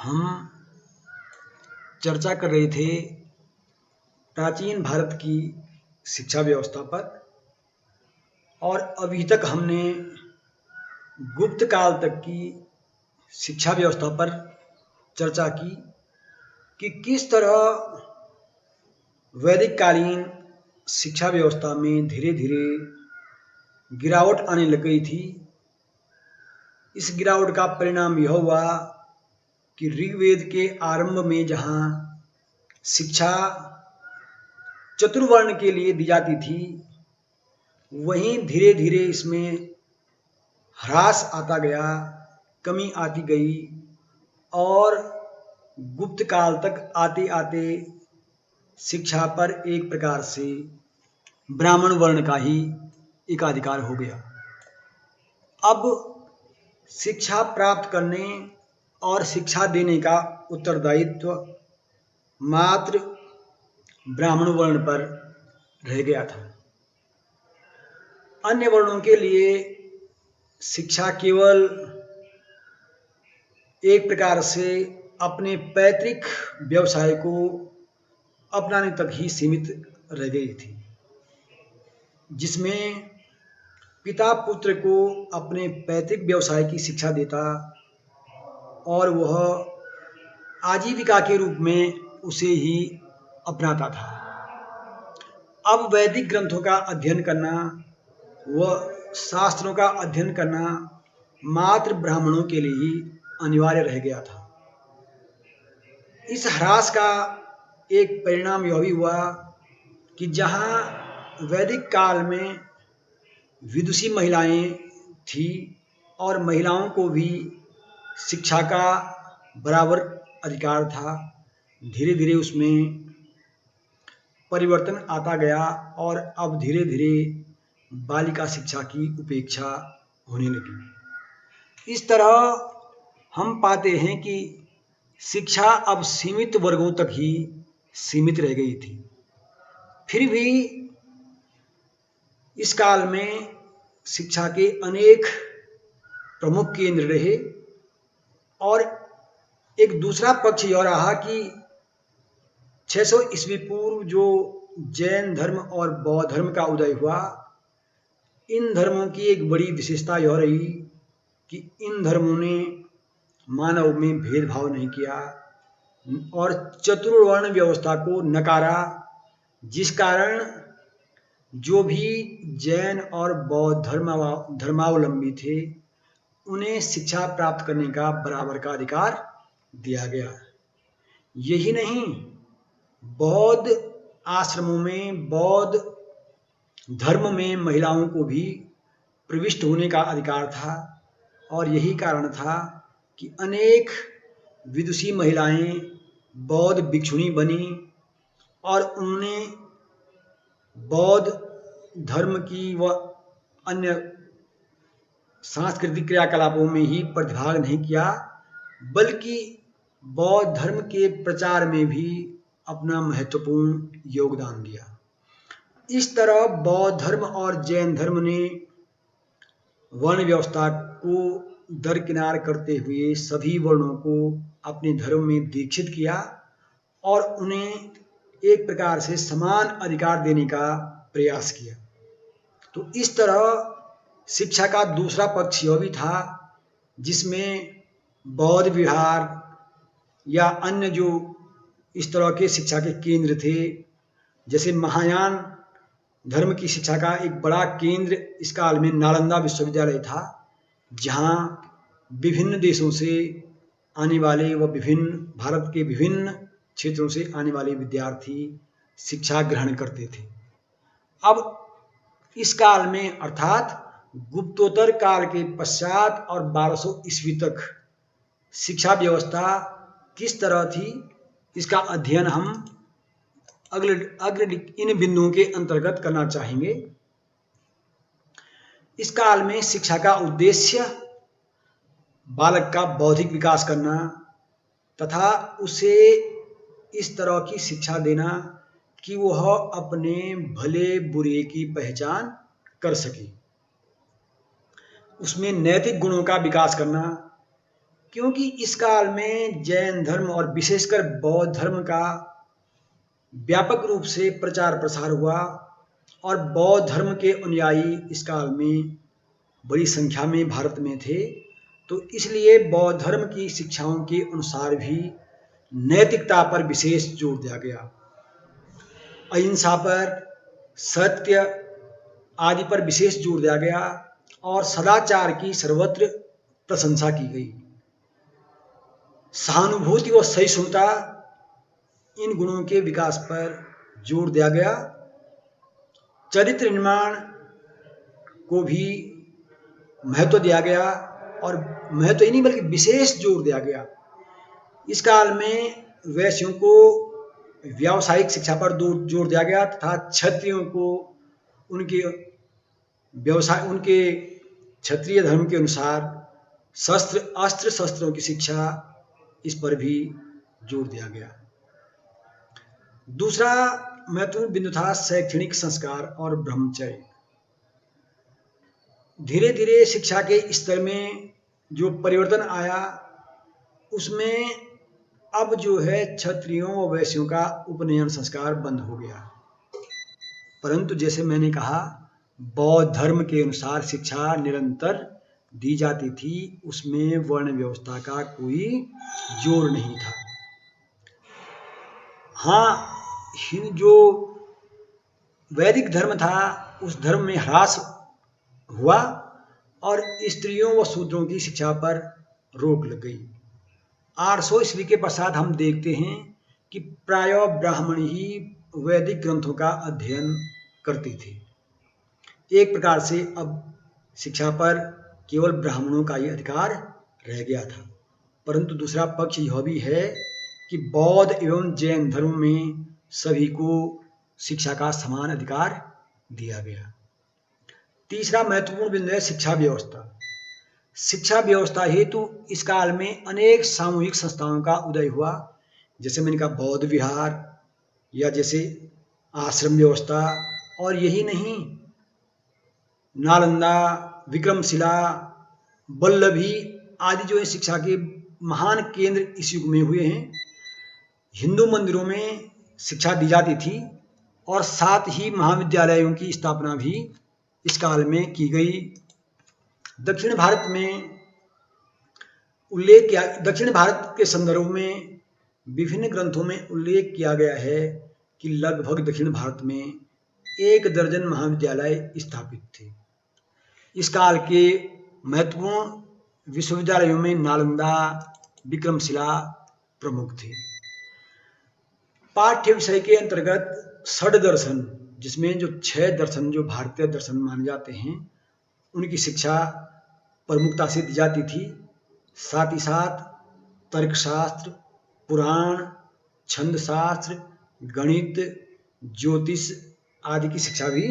हम चर्चा कर रहे थे प्राचीन भारत की शिक्षा व्यवस्था पर, और अभी तक हमने गुप्त काल तक की शिक्षा व्यवस्था पर चर्चा की कि किस तरह वैदिक कालीन शिक्षा व्यवस्था में धीरे धीरे गिरावट आने लग गई थी। इस गिरावट का परिणाम यह हुआ कि ऋग्वेद के आरंभ में जहाँ शिक्षा चतुर्वर्ण के लिए दी जाती थी, वहीं धीरे धीरे इसमें ह्रास आता गया, कमी आती गई, और गुप्त काल तक आते आते शिक्षा पर एक प्रकार से ब्राह्मण वर्ण का ही एकाधिकार हो गया। अब शिक्षा प्राप्त करने और शिक्षा देने का उत्तरदायित्व मात्र ब्राह्मण वर्ण पर रह गया था। अन्य वर्णों के लिए शिक्षा केवल एक प्रकार से अपने पैतृक व्यवसाय को अपनाने तक ही सीमित रह गई थी, जिसमें पिता पुत्र को अपने पैतृक व्यवसाय की शिक्षा देता और वह आजीविका के रूप में उसे ही अपनाता था। अब वैदिक ग्रंथों का अध्ययन करना व शास्त्रों का अध्ययन करना मात्र ब्राह्मणों के लिए ही अनिवार्य रह गया था। इस ह्रास का एक परिणाम यह भी हुआ कि जहाँ वैदिक काल में विदुषी महिलाएं थी और महिलाओं को भी शिक्षा का बराबर अधिकार था, धीरे धीरे उसमें परिवर्तन आता गया और अब धीरे धीरे बालिका शिक्षा की उपेक्षा होने लगी। इस तरह हम पाते हैं कि शिक्षा अब सीमित वर्गों तक ही सीमित रह गई थी। फिर भी इस काल में शिक्षा के अनेक प्रमुख केंद्र रहे, और एक दूसरा पक्ष यह रहा कि 600 ईस्वी पूर्व जो जैन धर्म और बौद्ध धर्म का उदय हुआ, इन धर्मों की एक बड़ी विशेषता यह रही कि इन धर्मों ने मानव में भेदभाव नहीं किया और चतुर्वर्ण व्यवस्था को नकारा, जिस कारण जो भी जैन और बौद्ध धर्मावलंबी थे उन्हें शिक्षा प्राप्त करने का बराबर का अधिकार दिया गया। यही नहीं, बौद्ध आश्रमों में, बौद्ध धर्म में महिलाओं को भी प्रविष्ट होने का अधिकार था, और यही कारण था कि अनेक विदुषी महिलाएं बौद्ध भिक्षुणी बनी और उन्होंने बौद्ध धर्म की व अन्य सांस्कृतिक क्रियाकलापों में ही प्रतिभाग नहीं किया, बल्कि बौद्ध धर्म के प्रचार में भी अपना महत्वपूर्ण योगदान दिया। इस तरह बौद्ध धर्म और जैन धर्म ने वर्ण व्यवस्था को दरकिनार करते हुए सभी वर्णों को अपने धर्म में दीक्षित किया और उन्हें एक प्रकार से समान अधिकार देने का प्रयास किया। तो इस तरह शिक्षा का दूसरा पक्ष यह भी था, जिसमें बौद्ध विहार या अन्य जो इस तरह के शिक्षा के केंद्र थे, जैसे महायान धर्म की शिक्षा का एक बड़ा केंद्र इस काल में नालंदा विश्वविद्यालय था, जहाँ विभिन्न देशों से आने वाले व विभिन्न भारत के विभिन्न क्षेत्रों से आने वाले विद्यार्थी शिक्षा ग्रहण करते थे। अब इस काल में अर्थात गुप्तोत्तर काल के पश्चात और 1200 ईस्वी तक शिक्षा व्यवस्था किस तरह थी, इसका अध्ययन हम अग्र इन बिंदुओं के अंतर्गत करना चाहेंगे। इस काल में शिक्षा का उद्देश्य बालक का बौद्धिक विकास करना तथा उसे इस तरह की शिक्षा देना कि वह अपने भले बुरे की पहचान कर सके, उसमें नैतिक गुणों का विकास करना, क्योंकि इस काल में जैन धर्म और विशेषकर बौद्ध धर्म का व्यापक रूप से प्रचार प्रसार हुआ और बौद्ध धर्म के अनुयायी इस काल में बड़ी संख्या में भारत में थे, तो इसलिए बौद्ध धर्म की शिक्षाओं के अनुसार भी नैतिकता पर विशेष जोर दिया गया। अहिंसा पर, सत्य आदि पर विशेष जोर दिया गया और सदाचार की सर्वत्र प्रशंसा की गई। सहानुभूति व सहिष्णुता, इन गुणों के विकास पर जोर दिया गया। चरित्र निर्माण को भी महत्व दिया गया और महत्व ही नहीं बल्कि विशेष जोर दिया गया। इस काल में वैश्यों को व्यावसायिक शिक्षा पर जोर दिया गया तथा क्षत्रियों को उनके व्यवसाय, उनके क्षत्रिय धर्म के अनुसार अस्त्र शस्त्रों की शिक्षा, इस पर भी जोर दिया गया। दूसरा महत्वपूर्ण बिंदु था शैक्षणिक संस्कार और ब्रह्मचर्य। धीरे धीरे शिक्षा के स्तर में जो परिवर्तन आया, उसमें अब जो है क्षत्रियों व वैश्यों का उपनयन संस्कार बंद हो गया। परंतु जैसे मैंने कहा, बौद्ध धर्म के अनुसार शिक्षा निरंतर दी जाती थी, उसमें वर्ण व्यवस्था का कोई जोर नहीं था। हाँ, जो वैदिक धर्म था उस धर्म में ह्रास हुआ और स्त्रियों व शूद्रों की शिक्षा पर रोक लग गई। 800 ईस्वी के पश्चात हम देखते हैं कि प्रायः ब्राह्मण ही वैदिक ग्रंथों का अध्ययन करते थे। एक प्रकार से अब शिक्षा पर केवल ब्राह्मणों का ही अधिकार रह गया था। परंतु दूसरा पक्ष यह भी है कि बौद्ध एवं जैन धर्म में सभी को शिक्षा का समान अधिकार दिया गया। तीसरा महत्वपूर्ण बिंदु है शिक्षा व्यवस्था। शिक्षा व्यवस्था हेतु इस काल में अनेक सामूहिक संस्थाओं का उदय हुआ, जैसे मैंने कहा बौद्ध विहार या जैसे आश्रम व्यवस्था, और यही नहीं, नालंदा, विक्रमशिला, वल्लभी आदि जो है शिक्षा के महान केंद्र इस युग में हुए हैं। हिंदू मंदिरों में शिक्षा दी जाती थी और साथ ही महाविद्यालयों की स्थापना भी इस काल में की गई। दक्षिण भारत के संदर्भ में विभिन्न ग्रंथों में उल्लेख किया गया है कि लगभग दक्षिण भारत में 1 दर्जन महाविद्यालय स्थापित थे। इस काल के महत्वपूर्ण विश्वविद्यालयों में नालंदा, विक्रमशिला प्रमुख थे। पाठ्य विषय के अंतर्गत षड दर्शन, जिसमें जो 6 दर्शन जो भारतीय दर्शन माने जाते हैं, उनकी शिक्षा प्रमुखता से दी जाती थी। साथ ही साथ तर्कशास्त्र, पुराण, छंदशास्त्र, गणित, ज्योतिष आदि की शिक्षा भी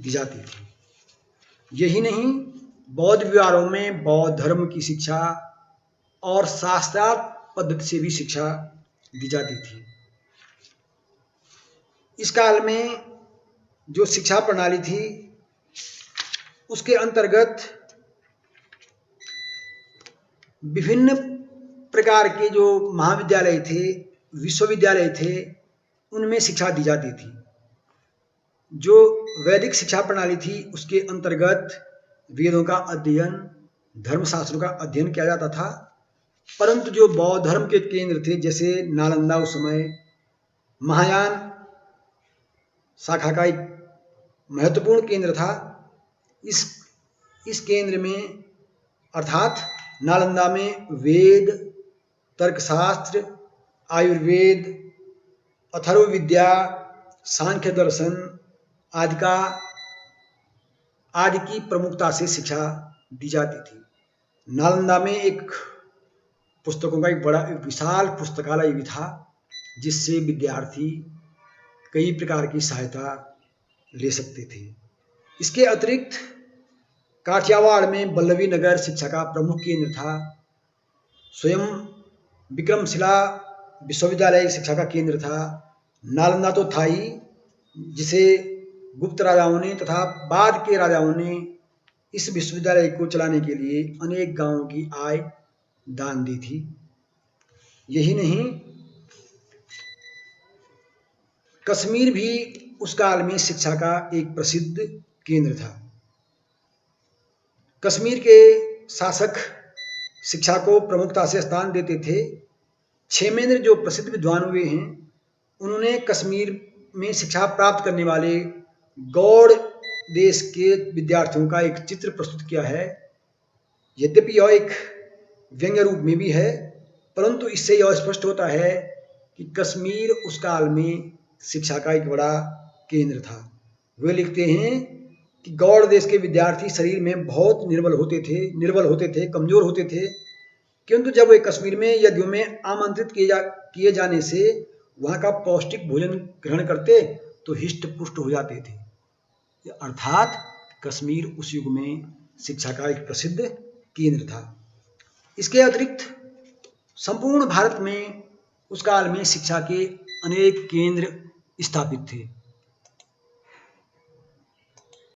दी जाती थी। यही नहीं, बौद्ध विहारों में बौद्ध धर्म की शिक्षा और शास्त्रार्थ पद्धति से भी शिक्षा दी जाती थी। इस काल में जो शिक्षा प्रणाली थी, उसके अंतर्गत विभिन्न प्रकार के जो महाविद्यालय थे, विश्वविद्यालय थे, उनमें शिक्षा दी जाती थी। जो वैदिक शिक्षा प्रणाली थी, उसके अंतर्गत वेदों का अध्ययन, धर्मशास्त्रों का अध्ययन किया जाता था। परंतु जो बौद्ध धर्म के केंद्र थे, जैसे नालंदा उस समय महायान शाखा का एक महत्वपूर्ण केंद्र था, इस केंद्र में अर्थात नालंदा में वेद, तर्कशास्त्र, आयुर्वेद, अथर्वविद्या, सांख्य दर्शन आदि की प्रमुखता से शिक्षा दी जाती थी। नालंदा में एक पुस्तकों का एक विशाल पुस्तकालय भी था, जिससे विद्यार्थी कई प्रकार की सहायता ले सकते थे। इसके अतिरिक्त काठियावाड़ में वल्लभी नगर शिक्षा का प्रमुख केंद्र था। स्वयं विक्रमशिला विश्वविद्यालय शिक्षा का केंद्र था। नालंदा तो था ही, जिसे गुप्त राजाओं ने तथा बाद के राजाओं ने इस विश्वविद्यालय को चलाने के लिए अनेक गांवों की आय दान दी थी। यही नहीं, कश्मीर भी उस काल में शिक्षा का एक प्रसिद्ध केंद्र था। कश्मीर के शासक शिक्षा को प्रमुखता से स्थान देते थे। क्षेमेंद्र जो प्रसिद्ध विद्वान हुए हैं, उन्होंने कश्मीर में शिक्षा प्राप्त करने वाले गौड़ देश के विद्यार्थियों का एक चित्र प्रस्तुत किया है। यद्यपि यह एक व्यंग्य रूप में भी है, परंतु इससे यह स्पष्ट होता है कि कश्मीर उस काल में शिक्षा का एक बड़ा केंद्र था। वे लिखते हैं कि गौड़ देश के विद्यार्थी शरीर में बहुत निर्बल होते थे, कमजोर होते थे, किंतु जब वे कश्मीर में यज्ञों में आमंत्रित किए जाने से वहाँ का पौष्टिक भोजन ग्रहण करते तो हिष्ट पुष्ट हो जाते थे। अर्थात कश्मीर उस युग में शिक्षा का एक प्रसिद्ध केंद्र था। इसके अतिरिक्त संपूर्ण भारत में उस काल में शिक्षा के अनेक केंद्र स्थापित थे।